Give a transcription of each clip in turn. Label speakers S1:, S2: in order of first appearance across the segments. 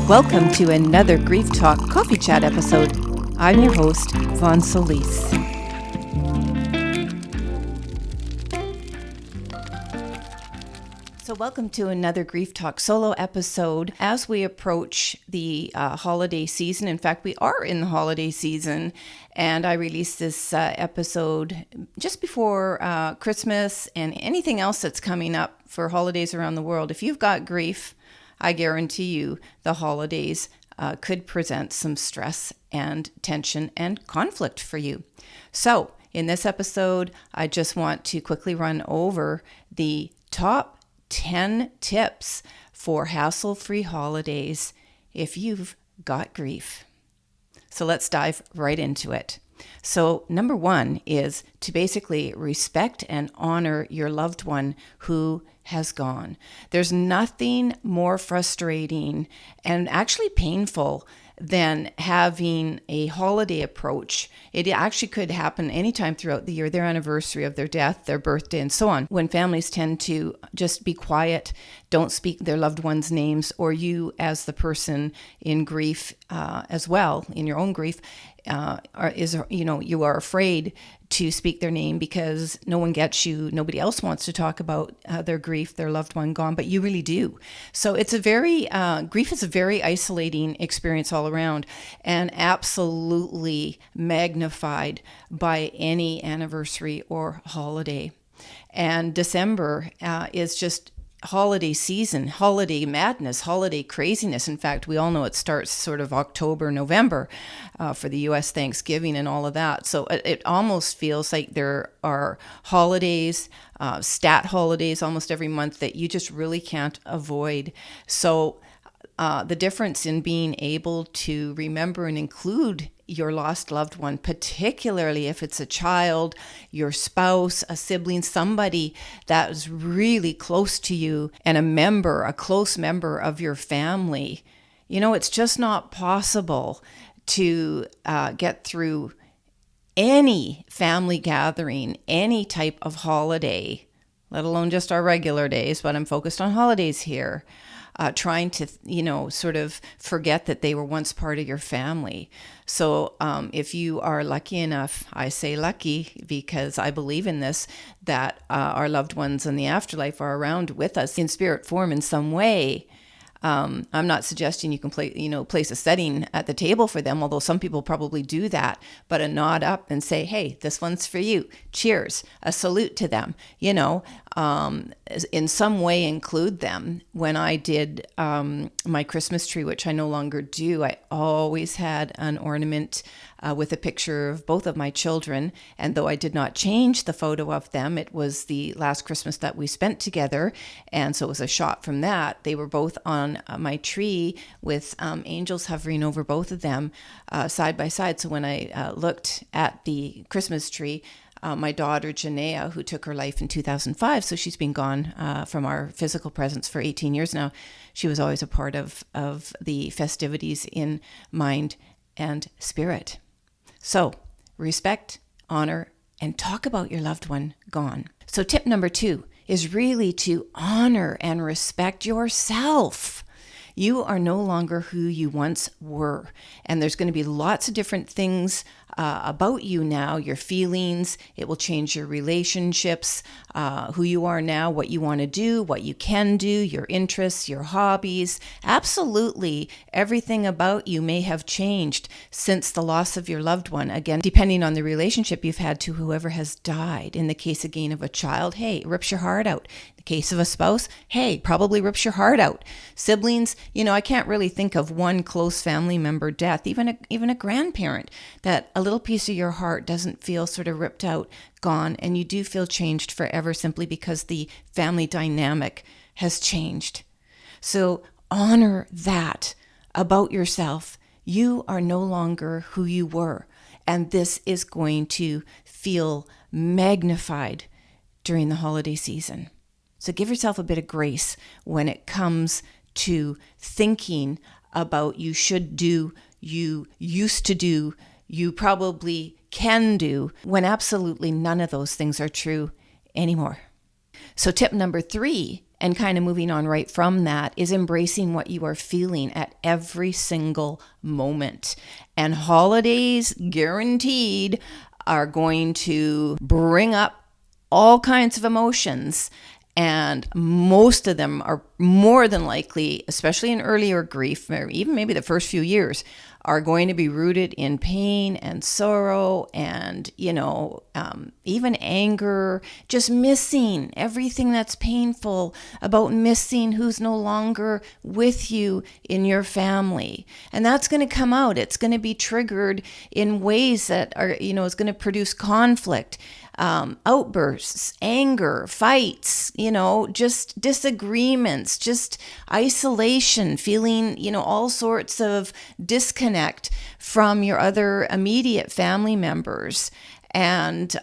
S1: Welcome to another Grief Talk Coffee Chat episode. I'm your host, Vonne Solis. So welcome to another Grief Talk solo episode. As we approach the holiday season, in fact, we are in the holiday season, and I released this episode just before Christmas and anything else that's coming up for holidays around the world. If you've got grief, I guarantee you the holidays could present some stress and tension and conflict for you. So in this episode, I just want to quickly run over the top 10 tips for hassle-free holidays if you've got grief. So let's dive right into it. So number one is to basically respect and honor your loved one who has gone. There's nothing more frustrating and actually painful than having a holiday approach. It actually could happen anytime throughout the year, their anniversary of their death, their birthday, and so on, when families tend to just be quiet, don't speak their loved ones' names, or you as the person in grief as well, in your own grief, you are afraid to speak their name because no one gets you. Nobody else wants to talk about their grief, their loved one gone, but you really do. So it's grief is a very isolating experience all around, and absolutely magnified by any anniversary or holiday. And December is just holiday season, holiday madness, holiday craziness. In fact, we all know it starts sort of October, November for the U.S. Thanksgiving and all of that. So it almost feels like there are holidays, stat holidays almost every month that you just really can't avoid. So the difference in being able to remember and include your lost loved one, particularly if it's a child, your spouse, a sibling, somebody that is really close to you and a close member of your family. You know, it's just not possible to get through any family gathering, any type of holiday, let alone just our regular days, but I'm focused on holidays here. Trying to, sort of forget that they were once part of your family. So if you are lucky enough, I say lucky because I believe in this, that our loved ones in the afterlife are around with us in spirit form in some way. I'm not suggesting you can place a setting at the table for them, although some people probably do that, but a nod up and say, hey, this one's for you. Cheers, a salute to them, in some way include them. When I did my Christmas tree, which I no longer do, I always had an ornament with a picture of both of my children. And though I did not change the photo of them, it was the last Christmas that we spent together. And so it was a shot from that. They were both on my tree with angels hovering over both of them side by side. So when I looked at the Christmas tree, my daughter, Janaea, who took her life in 2005, so she's been gone from our physical presence for 18 years now. She was always a part of the festivities in mind and spirit. So respect, honor, and talk about your loved one gone. So tip number 2 is really to honor and respect yourself. You are no longer who you once were. And there's going to be lots of different things about you now, your feelings. It will change your relationships, who you are now, what you want to do, what you can do, your interests, your hobbies. Absolutely everything about you may have changed since the loss of your loved one. Again, depending on the relationship you've had to whoever has died. In the case again of a child, hey, it rips your heart out. In the case of a spouse, hey, probably rips your heart out. Siblings, I can't really think of one close family member death, even a grandparent, that a little piece of your heart doesn't feel sort of ripped out, gone, and you do feel changed forever simply because the family dynamic has changed. So honor that about yourself. You are no longer who you were, and this is going to feel magnified during the holiday season. So give yourself a bit of grace when it comes to thinking about you should do, you used to do, you probably can do, when absolutely none of those things are true anymore. So tip number 3, and kind of moving on right from that is embracing what you are feeling at every single moment. And holidays, guaranteed, are going to bring up all kinds of emotions. And most of them are more than likely, especially in earlier grief, or even maybe the first few years, are going to be rooted in pain and sorrow and, even anger, just missing everything that's painful about missing who's no longer with you in your family. And that's going to come out. It's going to be triggered in ways that are, is going to produce conflict. Outbursts, anger, fights, just disagreements, just isolation, feeling, all sorts of disconnect from your other immediate family members. And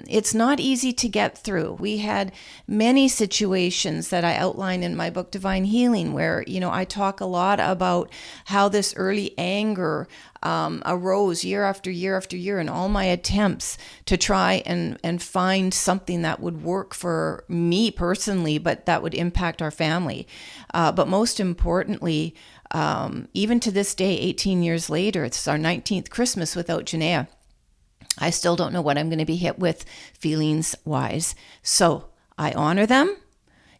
S1: it's not easy to get through. We had many situations that I outline in my book, Divine Healing, where, I talk a lot about how this early anger arose year after year after year in all my attempts to try and find something that would work for me personally, but that would impact our family. But most importantly, even to this day, 18 years later, it's our 19th Christmas without Janaea. I still don't know what I'm going to be hit with feelings-wise. So I honor them.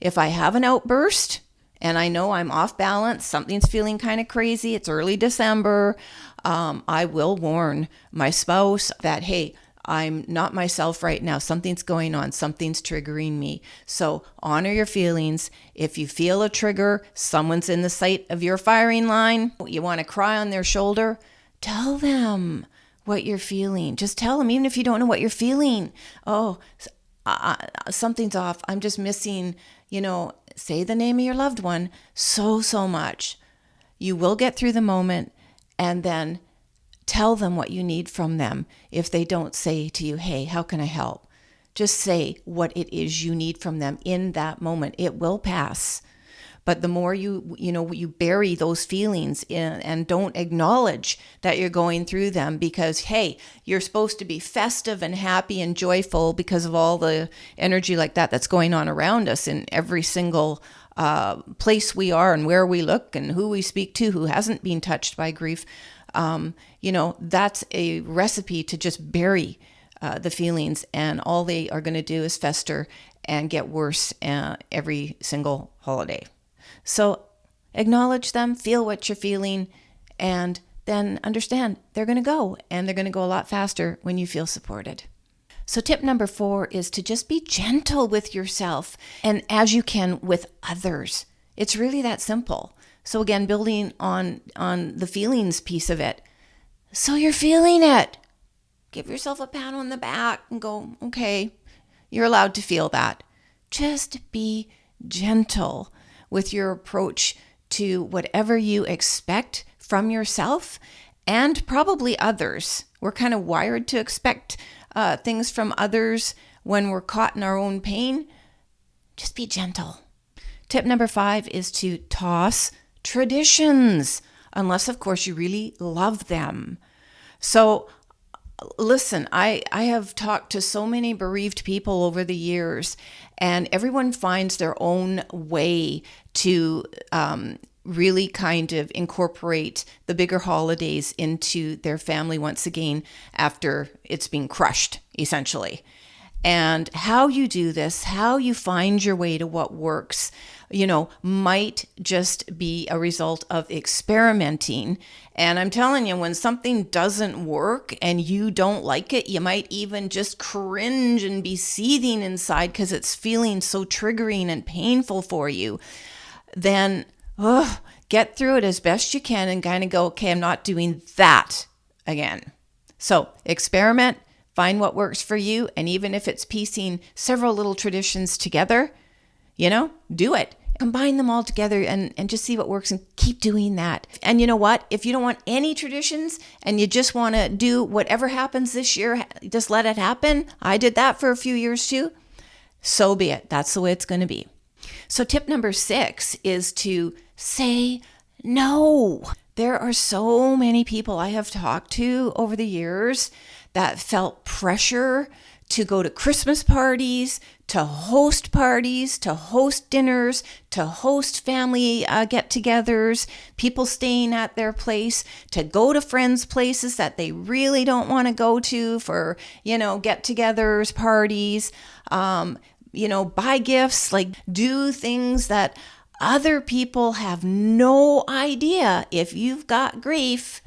S1: If I have an outburst and I know I'm off balance, something's feeling kind of crazy, it's early December, I will warn my spouse that, hey, I'm not myself right now. Something's going on. Something's triggering me. So honor your feelings. If you feel a trigger, someone's in the sight of your firing line, you want to cry on their shoulder, tell them what you're feeling. Just tell them, even if you don't know what you're feeling. Oh, something's off. I'm just missing, say the name of your loved one so much. You will get through the moment, and then tell them what you need from them. If they don't say to you, hey, how can I help? Just say what it is you need from them in that moment. It will pass. But the more you bury those feelings in and don't acknowledge that you're going through them, because, hey, you're supposed to be festive and happy and joyful because of all the energy like that that's going on around us in every single place we are and where we look and who we speak to who hasn't been touched by grief. That's a recipe to just bury the feelings, and all they are going to do is fester and get worse every single holiday. So acknowledge them, feel what you're feeling, and then understand they're going to go, and they're going to go a lot faster when you feel supported. So tip number 4 is to just be gentle with yourself and as you can with others. It's really that simple. So again, building on the feelings piece of it. So you're feeling it. Give yourself a pat on the back and go, okay, you're allowed to feel that. Just be gentle with your approach to whatever you expect from yourself and probably others. We're kind of wired to expect things from others when we're caught in our own pain. Just be gentle. Tip number 5 is to toss traditions, unless, of course, you really love them. So listen, I have talked to so many bereaved people over the years, and everyone finds their own way to really kind of incorporate the bigger holidays into their family once again after it's been crushed, essentially. And how you do this, how you find your way to what works, might just be a result of experimenting. And I'm telling you, when something doesn't work and you don't like it, you might even just cringe and be seething inside because it's feeling so triggering and painful for you. Then get through it as best you can and kind of go, okay, I'm not doing that again. So experiment. Find what works for you. And even if it's piecing several little traditions together, do it. Combine them all together and just see what works and keep doing that. And you know what? If you don't want any traditions and you just want to do whatever happens this year, just let it happen. I did that for a few years too. So be it. That's the way it's going to be. So tip number 6 is to say no. There are so many people I have talked to over the years that felt pressure to go to Christmas parties, to host dinners, to host family get-togethers, people staying at their place, to go to friends' places that they really don't want to go to for, get-togethers, parties, buy gifts, like do things that other people have no idea, if you've got grief,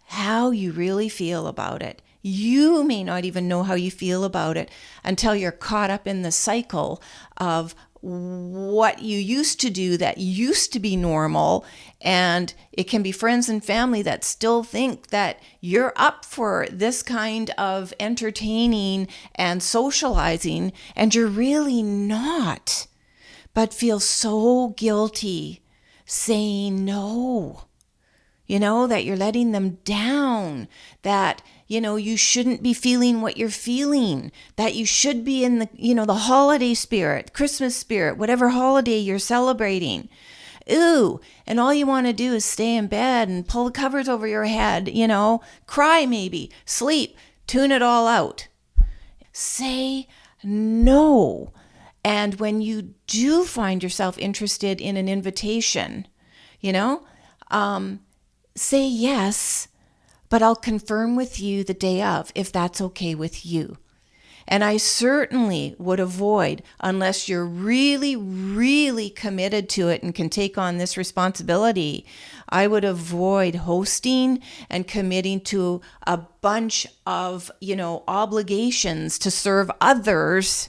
S1: how you really feel about it. You may not even know how you feel about it until you're caught up in the cycle of what you used to do that used to be normal. And it can be friends and family that still think that you're up for this kind of entertaining and socializing, and you're really not, but feel so guilty saying no. That you're letting them down, that, you shouldn't be feeling what you're feeling, that you should be in the, the holiday spirit, Christmas spirit, whatever holiday you're celebrating. Ooh, and all you want to do is stay in bed and pull the covers over your head, cry maybe, sleep, tune it all out. Say no. And when you do find yourself interested in an invitation, say yes, but I'll confirm with you the day of, if that's okay with you. And I certainly would avoid, unless you're really, really committed to it and can take on this responsibility, I would avoid hosting and committing to a bunch of, obligations to serve others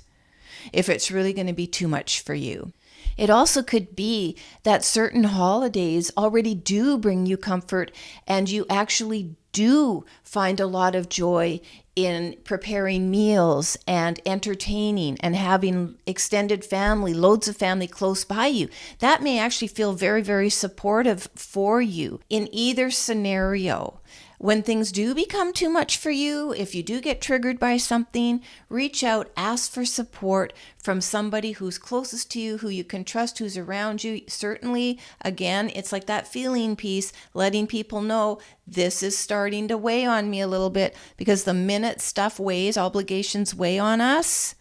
S1: if it's really going to be too much for you. It also could be that certain holidays already do bring you comfort, and you actually do find a lot of joy in preparing meals and entertaining and having extended family, loads of family close by you. That may actually feel very, very supportive for you. In either scenario, when things do become too much for you, if you do get triggered by something, reach out, ask for support from somebody who's closest to you, who you can trust, who's around you. Certainly, again, it's like that feeling piece, letting people know this is starting to weigh on me a little bit, because the minute stuff weighs, obligations weigh on us,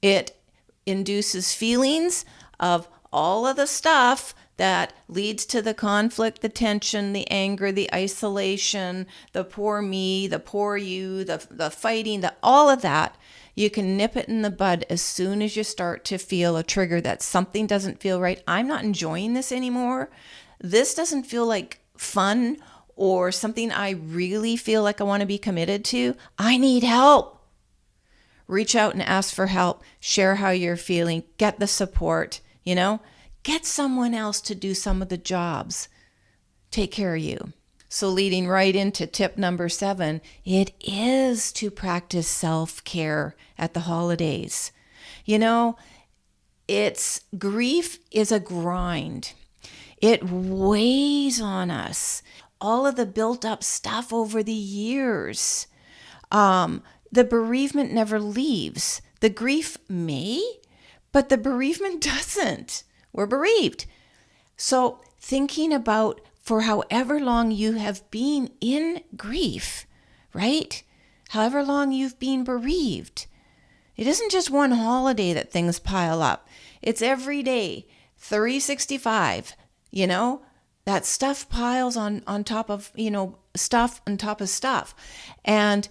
S1: it induces feelings of all of the stuff that leads to the conflict, the tension, the anger, the isolation, the poor me, the poor you, the fighting, all of that. You can nip it in the bud as soon as you start to feel a trigger that something doesn't feel right. I'm not enjoying this anymore. This doesn't feel like fun or something I really feel like I want to be committed to. I need help. Reach out and ask for help. Share how you're feeling. Get the support, Get someone else to do some of the jobs. Take care of you. So leading right into tip number 7, it is to practice self-care at the holidays. Grief is a grind. It weighs on us. All of the built up stuff over the years. The bereavement never leaves. The grief may, but the bereavement doesn't. We're bereaved. So thinking about for however long you have been in grief, right? However long you've been bereaved. It isn't just one holiday that things pile up. It's every day, 365, that stuff piles on top of, stuff on top of stuff. And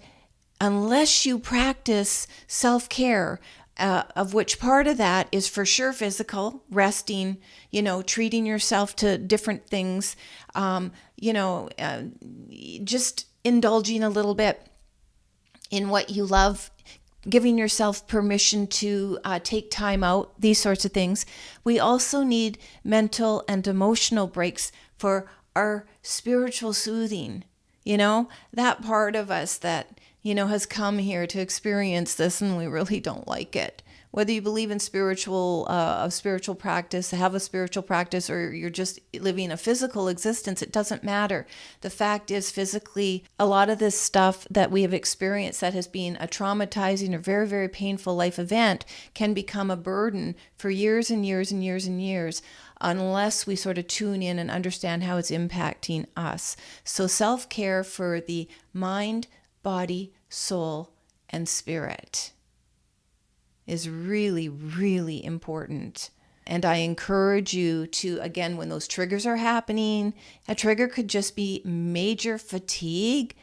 S1: unless you practice self-care, of which part of that is for sure physical, resting, treating yourself to different things, just indulging a little bit in what you love, giving yourself permission to take time out, these sorts of things. We also need mental and emotional breaks for our spiritual soothing, that part of us that has come here to experience this, and we really don't like it. Whether you believe in spiritual practice, have a spiritual practice, or you're just living a physical existence, it doesn't matter. The fact is, physically, a lot of this stuff that we have experienced that has been a traumatizing or very, very painful life event can become a burden for years and years and years and years, unless we sort of tune in and understand how it's impacting us. So self-care for the mind, body, soul, and spirit. is really, really important. And I encourage you to, again, when those triggers are happening, a trigger could just be major fatigue.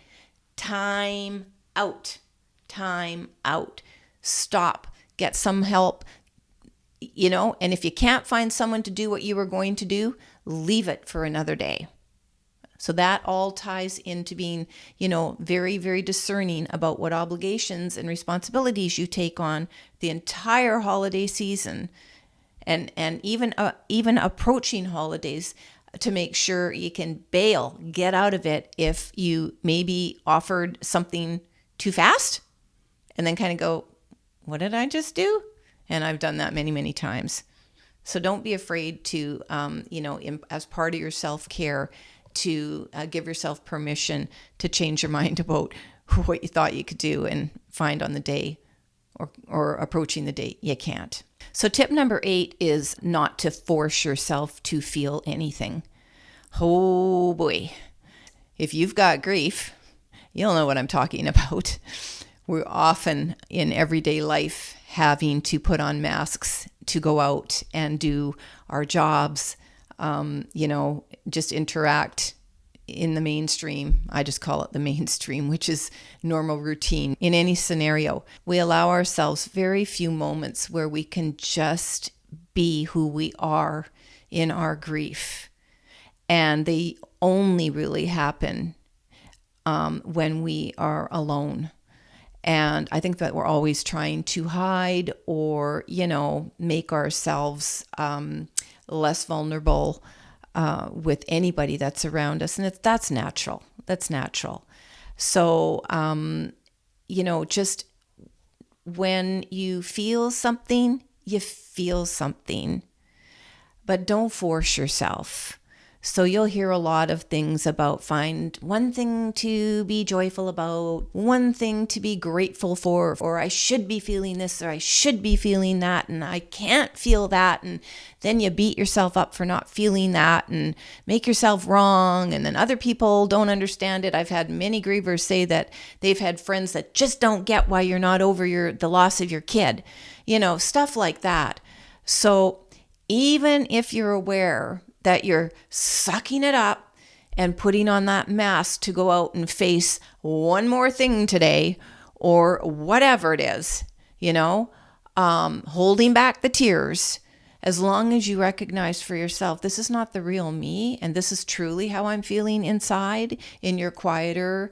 S1: Time out. Time out. Stop. Get some help. And if you can't find someone to do what you were going to do, leave it for another day. So that all ties into being, very, very discerning about what obligations and responsibilities you take on the entire holiday season, and even approaching holidays, to make sure you can bail, get out of it if you maybe offered something too fast, and then kind of go, what did I just do? And I've done that many, many times. So don't be afraid to, as part of your self-care, to give yourself permission to change your mind about what you thought you could do and find on the day or approaching the date you can't. So tip number 8 is not to force yourself to feel anything. Oh boy, if you've got grief, you'll know what I'm talking about. We're often in everyday life having to put on masks to go out and do our jobs, just interact in the mainstream. I just call it the mainstream, which is normal routine in any scenario. We allow ourselves very few moments where we can just be who we are in our grief. And they only really happen when we are alone. And I think that we're always trying to hide or, make ourselves less vulnerable with anybody that's around us. And that's natural. That's natural. So, just when you feel something, you feel something. But don't force yourself. So you'll hear a lot of things about find one thing to be joyful about, one thing to be grateful for, or I should be feeling this, or I should be feeling that, and I can't feel that. And then you beat yourself up for not feeling that and make yourself wrong. And then other people don't understand it. I've had many grievers say that they've had friends that just don't get why you're not over the loss of your kid, stuff like that. So even if you're aware that you're sucking it up and putting on that mask to go out and face one more thing today, or whatever it is, holding back the tears, as long as you recognize for yourself, this is not the real me, and this is truly how I'm feeling inside in your quieter,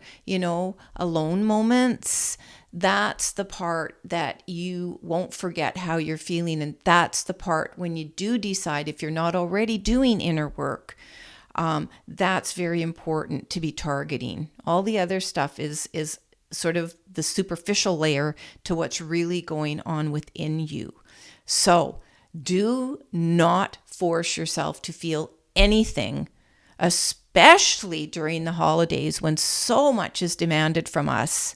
S1: alone moments. That's the part that you won't forget how you're feeling. And that's the part when you do decide, if you're not already doing inner work, that's very important to be targeting. All the other stuff is sort of the superficial layer to what's really going on within you. So do not force yourself to feel anything, especially during the holidays when so much is demanded from us,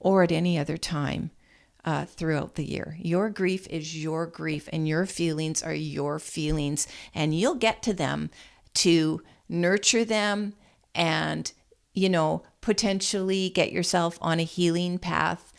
S1: or at any other time throughout the year. Your grief is your grief, and your feelings are your feelings, and you'll get to them to nurture them and, potentially get yourself on a healing path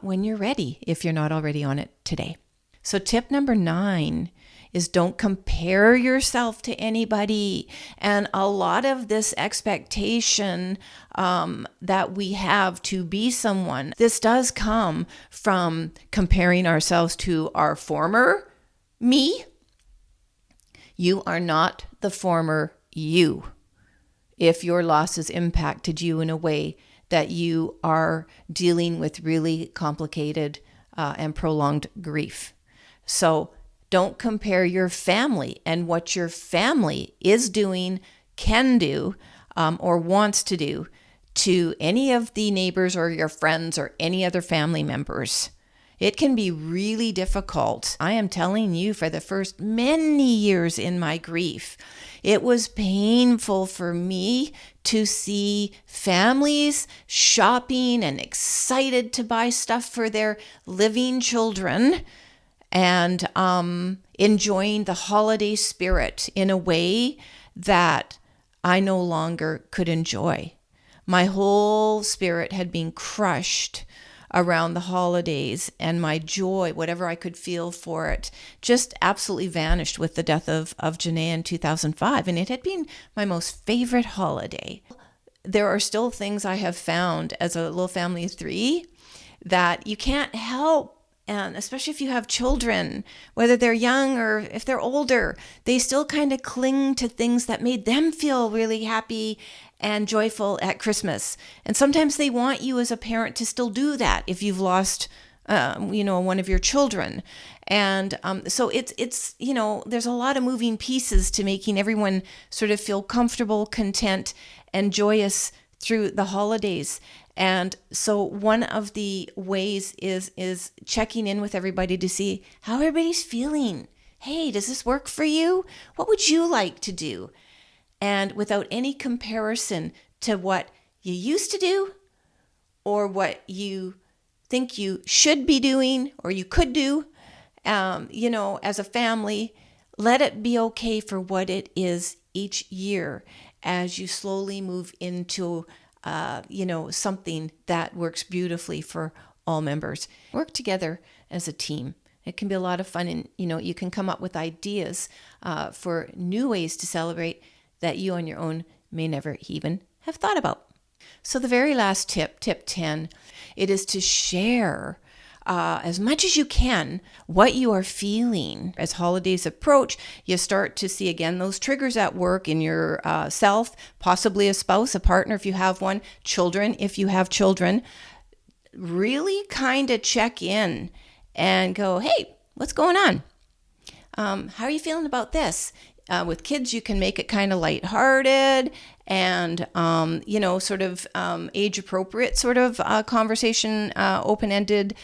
S1: when you're ready, if you're not already on it today. So tip number 9 is don't compare yourself to anybody. And a lot of this expectation that we have to be someone, this does come from comparing ourselves to our former me. You are not the former you. If your loss has impacted you in a way that you are dealing with really complicated and prolonged grief. So don't compare your family and what your family is doing, can do, or wants to do to any of the neighbors or your friends or any other family members. It can be really difficult. I am telling you, for the first many years in my grief, it was painful for me to see families shopping and excited to buy stuff for their living children and enjoying the holiday spirit in a way that I no longer could enjoy. My whole spirit had been crushed around the holidays, and my joy, whatever I could feel for it, just absolutely vanished with the death of Janae in 2005. And it had been my most favorite holiday. There are still things I have found as a little family of three that you can't help. And especially if you have children, whether they're young or if they're older, they still kind of cling to things that made them feel really happy and joyful at Christmas. And sometimes they want you as a parent to still do that if you've lost, one of your children. And so it's there's a lot of moving pieces to making everyone sort of feel comfortable, content, and joyous through the holidays. And so one of the ways is checking in with everybody to see how everybody's feeling. Hey, does this work for you? What would you like to do? And without any comparison to what you used to do or what you think you should be doing or you could do, as a family, let it be okay for what it is each year as you slowly move into something that works beautifully for all members. Work together as a team. It can be a lot of fun, and you can come up with ideas for new ways to celebrate that you on your own may never even have thought about. So the very last tip 10, it is to share as much as you can what you are feeling. As holidays approach, you start to see again those triggers at work in your self, possibly a spouse, a partner if you have one, children if you have children. Really kind of check in and go, hey, what's going on? How are you feeling about this? With kids, you can make it kind of lighthearted and, sort of age-appropriate sort of conversation, open-ended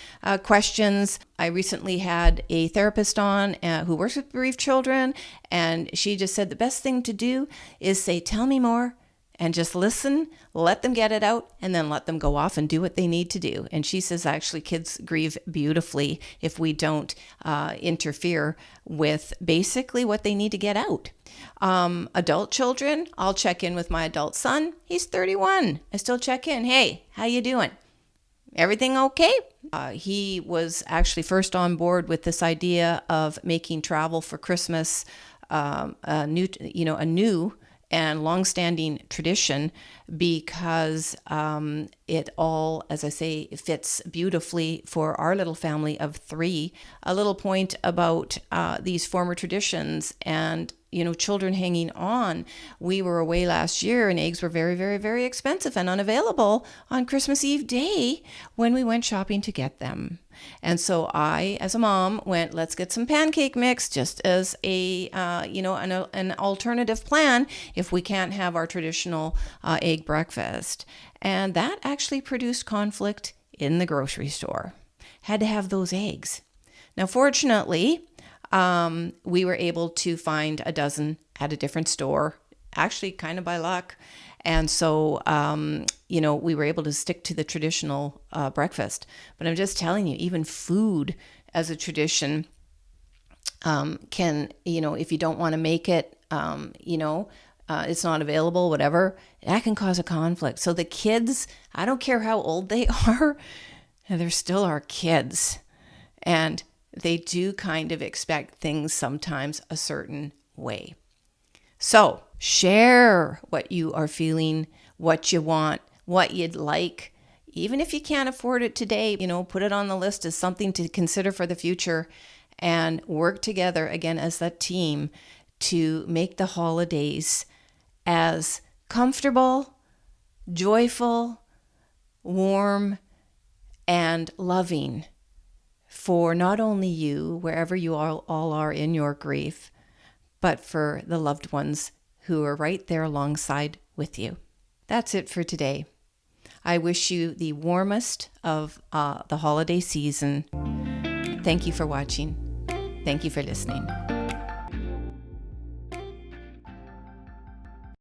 S1: questions. I recently had a therapist on who works with bereaved children, and she just said the best thing to do is say, tell me more, and just listen, let them get it out, and then let them go off and do what they need to do. And she says actually kids grieve beautifully if we don't interfere with basically what they need to get out. Adult children, I'll check in with my adult son. He's 31. I still check in. Hey, how you doing? Everything okay? He was actually first on board with this idea of making travel for Christmas a new and long-standing tradition because it all, as I say, fits beautifully for our little family of three. A little point about these former traditions and children hanging on. We were away last year and eggs were very, very, very expensive and unavailable on Christmas Eve day when we went shopping to get them. And so I, as a mom, went, let's get some pancake mix just as an alternative plan if we can't have our traditional egg breakfast. And that actually produced conflict in the grocery store. Had to have those eggs. Now, fortunately, we were able to find a dozen at a different store, actually kind of by luck. And so, we were able to stick to the traditional breakfast. But I'm just telling you, even food as a tradition can, if you don't want to make it, it's not available, whatever, that can cause a conflict. So the kids, I don't care how old they are, they're still our kids. And they do kind of expect things sometimes a certain way. So share what you are feeling, what you want, what you'd like. Even if you can't afford it today, put it on the list as something to consider for the future and work together again as a team to make the holidays as comfortable, joyful, warm, and loving for not only you, wherever you all are in your grief, but for the loved ones who are right there alongside with you. That's it for today. I wish you the warmest of the holiday season. Thank you for watching. Thank you for listening.